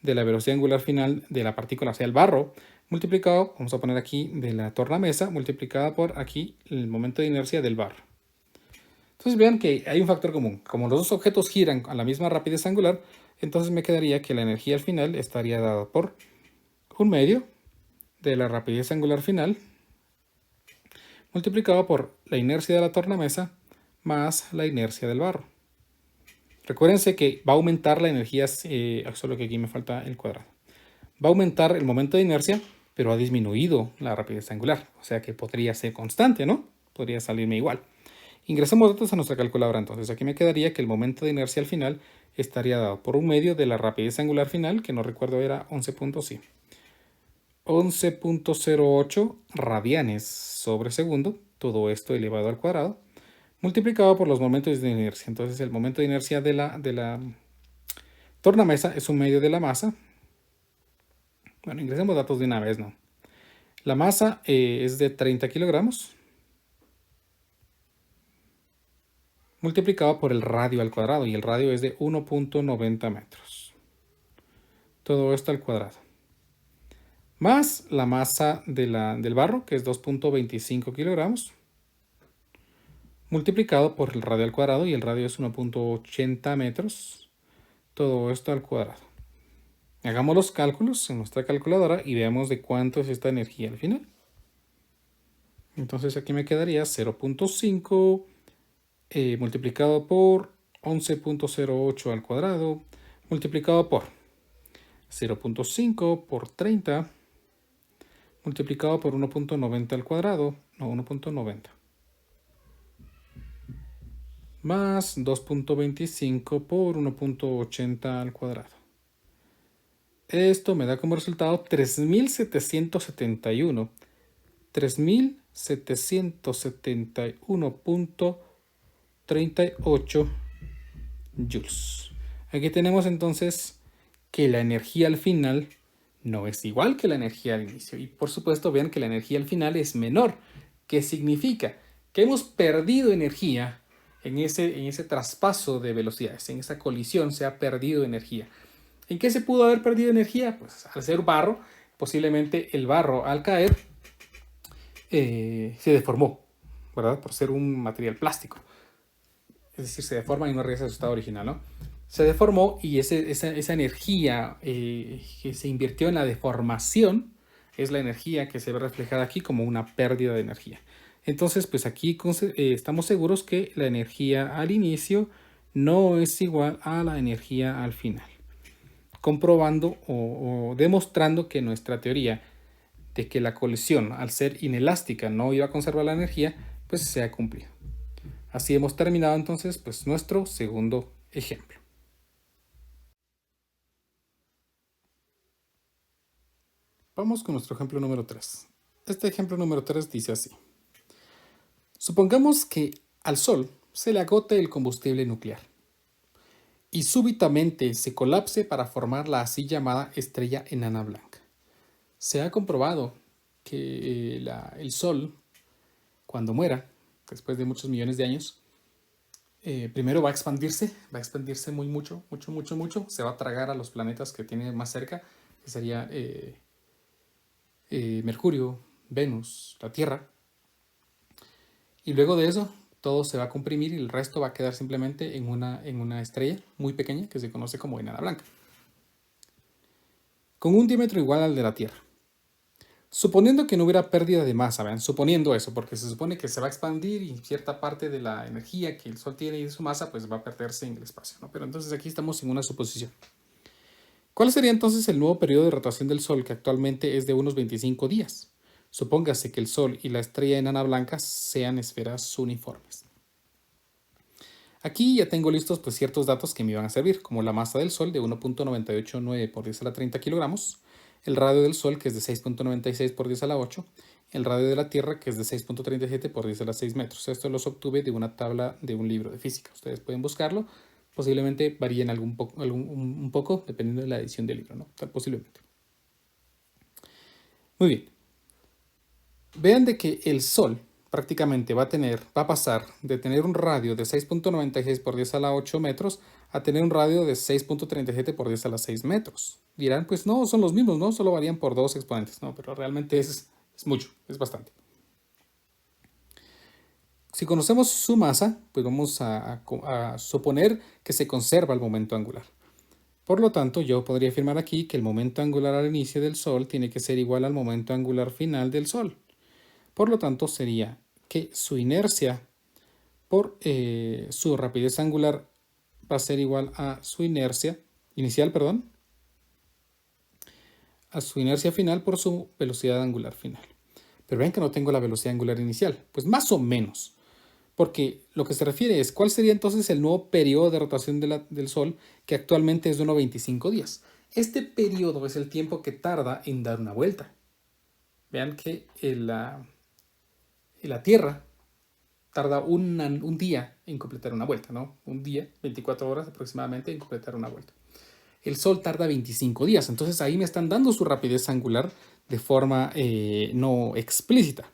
Speaker 1: de la velocidad angular final de la partícula, o sea, el barro, multiplicado, vamos a poner aquí, de la tornamesa, multiplicada por aquí el momento de inercia del barro. Entonces vean que hay un factor común. Como los dos objetos giran a la misma rapidez angular, entonces me quedaría que la energía al final estaría dada por un medio de la rapidez angular final multiplicado por la inercia de la tornamesa más la inercia del barro. Recuérdense que va a aumentar la energía, solo que aquí me falta el cuadrado. Va a aumentar el momento de inercia, pero ha disminuido la rapidez angular. O sea que podría ser constante, ¿no? Podría salirme igual. Ingresamos datos a nuestra calculadora entonces. Aquí me quedaría que el momento de inercia al final estaría dado por un medio de la rapidez angular final, que no recuerdo era 11.08 radianes sobre segundo. Todo esto elevado al cuadrado, multiplicado por los momentos de inercia. Entonces el momento de inercia de la tornamesa es un medio de la masa. Bueno, ingresemos datos de una vez, ¿no? La masa es de 30 kilogramos, multiplicado por el radio al cuadrado, y el radio es de 1.90 metros. Todo esto al cuadrado. Más la masa del barro, que es 2.25 kilogramos, multiplicado por el radio al cuadrado, y el radio es 1.80 metros. Todo esto al cuadrado. Hagamos los cálculos en nuestra calculadora y veamos de cuánto es esta energía al final. Entonces aquí me quedaría 0.5 multiplicado por 11.08 al cuadrado, multiplicado por 0.5 por 30, multiplicado por 1.90 al cuadrado, no, 1.90, más 2.25 por 1.80 al cuadrado. Esto me da como resultado 3.771.38 joules. Aquí tenemos entonces que la energía al final no es igual que la energía al inicio. Y por supuesto vean que la energía al final es menor. ¿Qué significa? Que hemos perdido energía en ese traspaso de velocidades. En esa colisión se ha perdido energía. ¿En qué se pudo haber perdido energía? Pues al ser barro, posiblemente el barro al caer se deformó, ¿verdad? Por ser un material plástico. Es decir, se deforma y no regresa a su estado original, ¿no? Se deformó y esa energía que se invirtió en la deformación es la energía que se ve reflejada aquí como una pérdida de energía. Entonces, pues aquí estamos seguros que la energía al inicio no es igual a la energía al final, comprobando o demostrando que nuestra teoría de que la colisión, al ser inelástica, no iba a conservar la energía, pues se ha cumplido. Así hemos terminado entonces pues nuestro segundo ejemplo. Vamos con nuestro ejemplo número 3. Este ejemplo número 3 dice así. Supongamos que al Sol se le agote el combustible nuclear y súbitamente se colapse para formar la así llamada estrella enana blanca. Se ha comprobado que el Sol, cuando muera, después de muchos millones de años, primero va a expandirse muy mucho, se va a tragar a los planetas que tiene más cerca, que sería Mercurio, Venus, la Tierra, y luego de eso todo se va a comprimir y el resto va a quedar simplemente en una estrella muy pequeña que se conoce como enana blanca, con un diámetro igual al de la Tierra. Suponiendo que no hubiera pérdida de masa, vean, suponiendo eso, porque se supone que se va a expandir y cierta parte de la energía que el Sol tiene y de su masa, pues va a perderse en el espacio, ¿no? Pero entonces aquí estamos en una suposición. ¿Cuál sería entonces el nuevo periodo de rotación del Sol, que actualmente es de unos 25 días? Supóngase que el Sol y la estrella enana blanca sean esferas uniformes. Aquí ya tengo listos pues ciertos datos que me iban a servir, como la masa del Sol de 1.989 por 10 a la 30 kilogramos, el radio del Sol que es de 6.96 por 10 a la 8, el radio de la Tierra que es de 6.37 por 10 a la 6 metros. Esto los obtuve de una tabla de un libro de física. Ustedes pueden buscarlo, posiblemente varíen un poco dependiendo de la edición del libro, ¿no? Posiblemente. Muy bien. Vean de que el Sol prácticamente va a pasar de tener un radio de 6.96 por 10 a la 8 metros a tener un radio de 6.37 por 10 a la 6 metros. Dirán, pues no, son los mismos, ¿no? Solo varían por 2 exponentes. No, pero realmente es mucho, es bastante. Si conocemos su masa, pues vamos a suponer que se conserva el momento angular. Por lo tanto, yo podría afirmar aquí que el momento angular al inicio del Sol tiene que ser igual al momento angular final del Sol. Por lo tanto, sería que su inercia por su rapidez angular va a ser igual a su inercia inicial, a su inercia final por su velocidad angular final. Pero ven que no tengo la velocidad angular inicial, pues más o menos, porque lo que se refiere es cuál sería entonces el nuevo periodo de rotación del Sol, que actualmente es de unos 25 días. Este periodo es el tiempo que tarda en dar una vuelta. Vean que la Tierra tarda un día en completar una vuelta, ¿no? Un día, 24 horas aproximadamente en completar una vuelta. El Sol tarda 25 días, entonces ahí me están dando su rapidez angular de forma no explícita.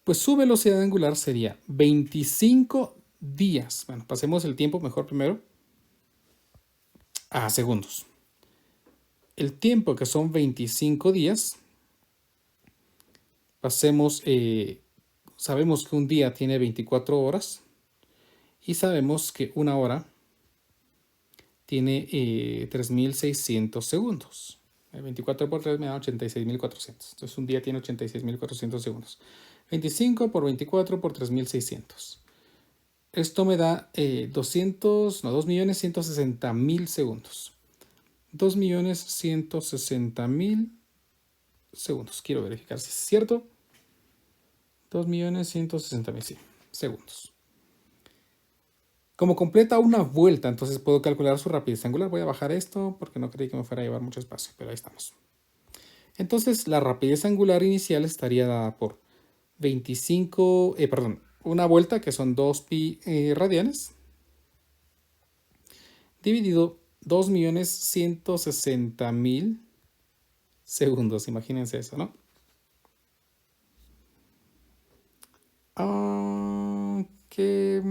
Speaker 1: Pues su velocidad angular sería 25 días. Bueno, pasemos el tiempo mejor primero a segundos. El tiempo, que son 25 días, pasemos, sabemos que un día tiene 24 horas y sabemos que una hora tiene 3.600 segundos. 24 por 3 me da 86.400. Entonces un día tiene 86.400 segundos. 25 por 24 por 3.600. Esto me da 2.160.000 segundos. 2.160.000 segundos. Quiero verificar si es cierto. 2.160.000, sí, segundos. Como completa una vuelta, entonces puedo calcular su rapidez angular. Voy a bajar esto porque no creí que me fuera a llevar mucho espacio, pero ahí estamos. Entonces la rapidez angular inicial estaría dada por 25, una vuelta que son 2pi radianes, dividido 2.160.000 segundos. Imagínense eso, ¿no? Que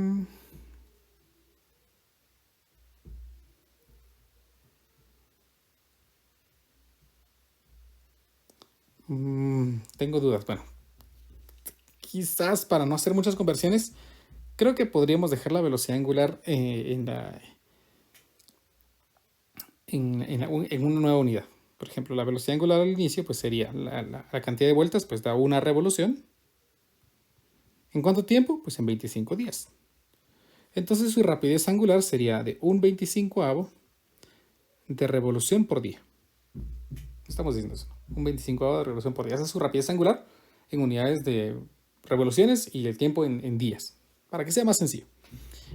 Speaker 1: tengo dudas. Bueno, quizás para no hacer muchas conversiones, creo que podríamos dejar la velocidad angular en una nueva unidad. Por ejemplo, la velocidad angular al inicio pues sería la cantidad de vueltas, pues da una revolución. ¿En cuánto tiempo? Pues en 25 días. Entonces su rapidez angular sería de un 25avo de revolución por día. Estamos diciendo eso, ¿no? Un 25avo de revolución por día. Esa es su rapidez angular en unidades de revoluciones y el tiempo en días, para que sea más sencillo.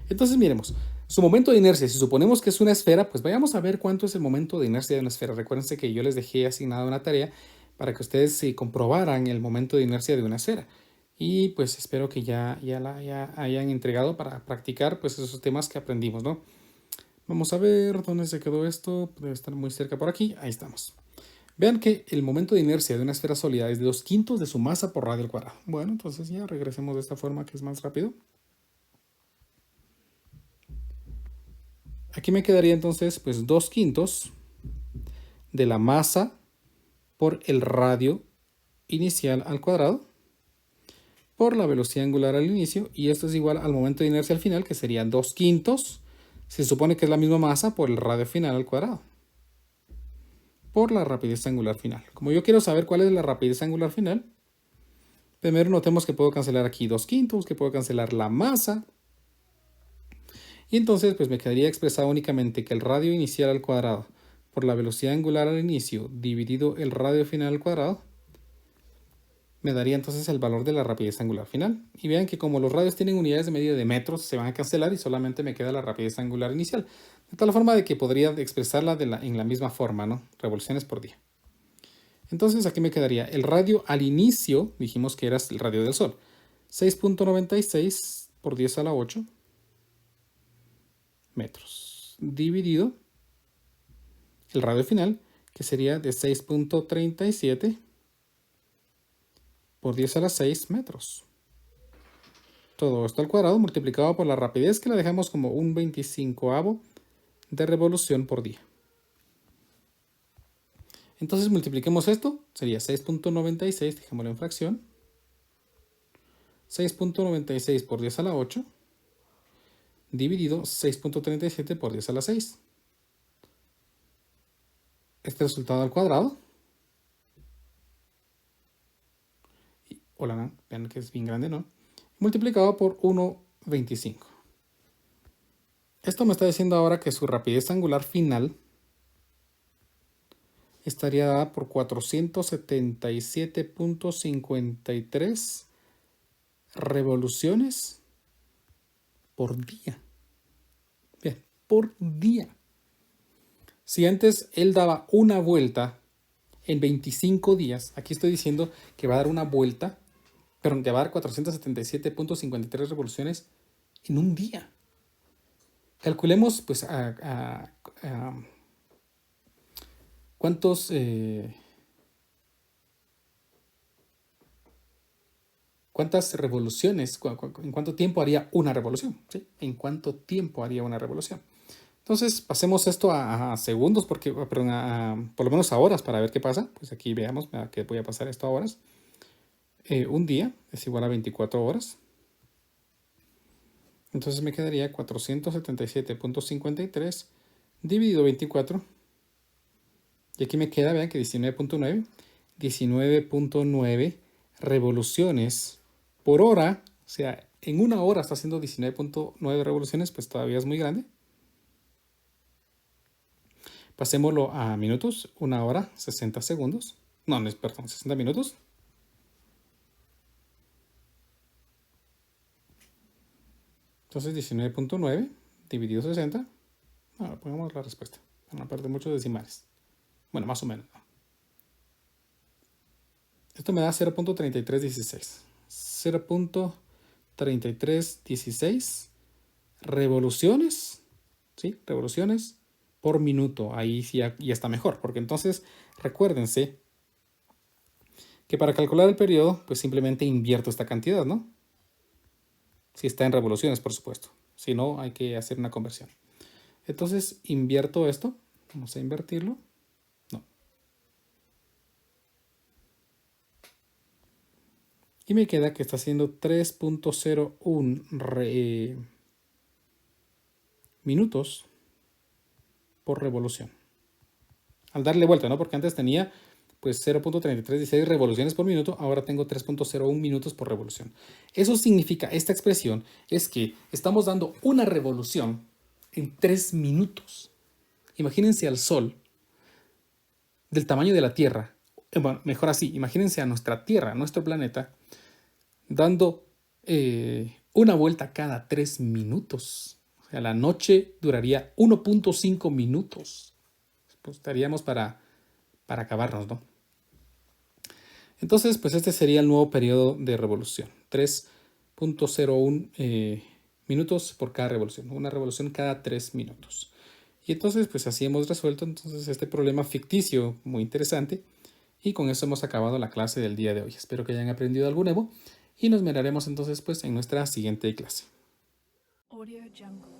Speaker 1: Entonces miremos, su momento de inercia, si suponemos que es una esfera, pues vayamos a ver cuánto es el momento de inercia de una esfera. Recuérdense que yo les dejé asignada una tarea para que ustedes comprobaran el momento de inercia de una esfera. Y pues espero que ya hayan entregado para practicar pues esos temas que aprendimos, ¿no? Vamos a ver dónde se quedó esto. Debe estar muy cerca por aquí. Ahí estamos. Vean que el momento de inercia de una esfera sólida es de 2/5 de su masa por radio al cuadrado. Bueno, entonces ya regresemos de esta forma que es más rápido. Aquí me quedaría entonces pues 2/5 de la masa por el radio inicial al cuadrado por la velocidad angular al inicio, y esto es igual al momento de inercia al final, que sería 2/5. Se supone que es la misma masa por el radio final al cuadrado por la rapidez angular final. Como yo quiero saber cuál es la rapidez angular final, primero notemos que puedo cancelar aquí 2/5, que puedo cancelar la masa, y entonces pues me quedaría expresado únicamente que el radio inicial al cuadrado por la velocidad angular al inicio dividido el radio final al cuadrado me daría entonces el valor de la rapidez angular final. Y vean que como los radios tienen unidades de medida de metros, se van a cancelar y solamente me queda la rapidez angular inicial. De tal forma de que podría expresarla en la misma forma, ¿no? Revoluciones por día. Entonces aquí me quedaría el radio al inicio, dijimos que era el radio del Sol. 6.96 por 10 a la 8 metros. Dividido el radio final, que sería de 6.37 por 10 a la 6 metros. Todo esto al cuadrado multiplicado por la rapidez, que la dejamos como un 25avo de revolución por día. Entonces multipliquemos esto, sería 6.96, dejémoslo en fracción. 6.96 por 10 a la 8 dividido 6.37 por 10 a la 6. Este resultado al cuadrado. Hola, vean que es bien grande, ¿no? Multiplicado por 1,25. Esto me está diciendo ahora que su rapidez angular final estaría dada por 477.53 revoluciones por día. Bien, por día. Si antes él daba una vuelta en 25 días, aquí estoy diciendo que va a dar una vuelta Pero te va a dar 477.53 revoluciones en un día. Calculemos, pues, cuántos... ¿Cuántas revoluciones, en cuánto tiempo haría una revolución? ¿Sí? ¿En cuánto tiempo haría una revolución? Entonces, pasemos esto a segundos, perdón, por lo menos a horas para ver qué pasa. Pues aquí veamos que voy a pasar esto a horas. Un día es igual a 24 horas. Entonces me quedaría 477.53 dividido 24. Y aquí me queda, vean que 19.9. 19.9 revoluciones por hora. O sea, en una hora está haciendo 19.9 revoluciones, pues todavía es muy grande. Pasémoslo a minutos. 1 hora, 60 segundos. No, perdón, 60 minutos. Entonces 19.9 dividido 60. Bueno, pongamos la respuesta. Para no perder muchos decimales. Bueno, más o menos. Esto me da 0.3316. 0.3316 revoluciones. ¿Sí? Revoluciones por minuto. Ahí sí ya está mejor. Porque entonces, recuérdense que para calcular el periodo, pues simplemente invierto esta cantidad, ¿no? Si está en revoluciones, por supuesto. Si no, hay que hacer una conversión. Entonces, invierto esto. Vamos a invertirlo. No. Y me queda que está haciendo 3.01 minutos por revolución. Al darle vuelta, ¿no? Porque antes tenía pues 0.3316 revoluciones por minuto, ahora tengo 3.01 minutos por revolución. Eso significa, esta expresión, es que estamos dando una revolución en 3 minutos. Imagínense al Sol del tamaño de la Tierra, bueno, mejor así, imagínense a nuestra Tierra, nuestro planeta, dando una vuelta cada 3 minutos. O sea, la noche duraría 1.5 minutos. Pues estaríamos para acabarnos, ¿no? Entonces, pues este sería el nuevo periodo de revolución. 3.01 minutos por cada revolución. Una revolución cada 3 minutos. Y entonces, pues así hemos resuelto entonces este problema ficticio muy interesante. Y con eso hemos acabado la clase del día de hoy. Espero que hayan aprendido algo nuevo. Y nos miraremos entonces pues en nuestra siguiente clase. Audio Jungle.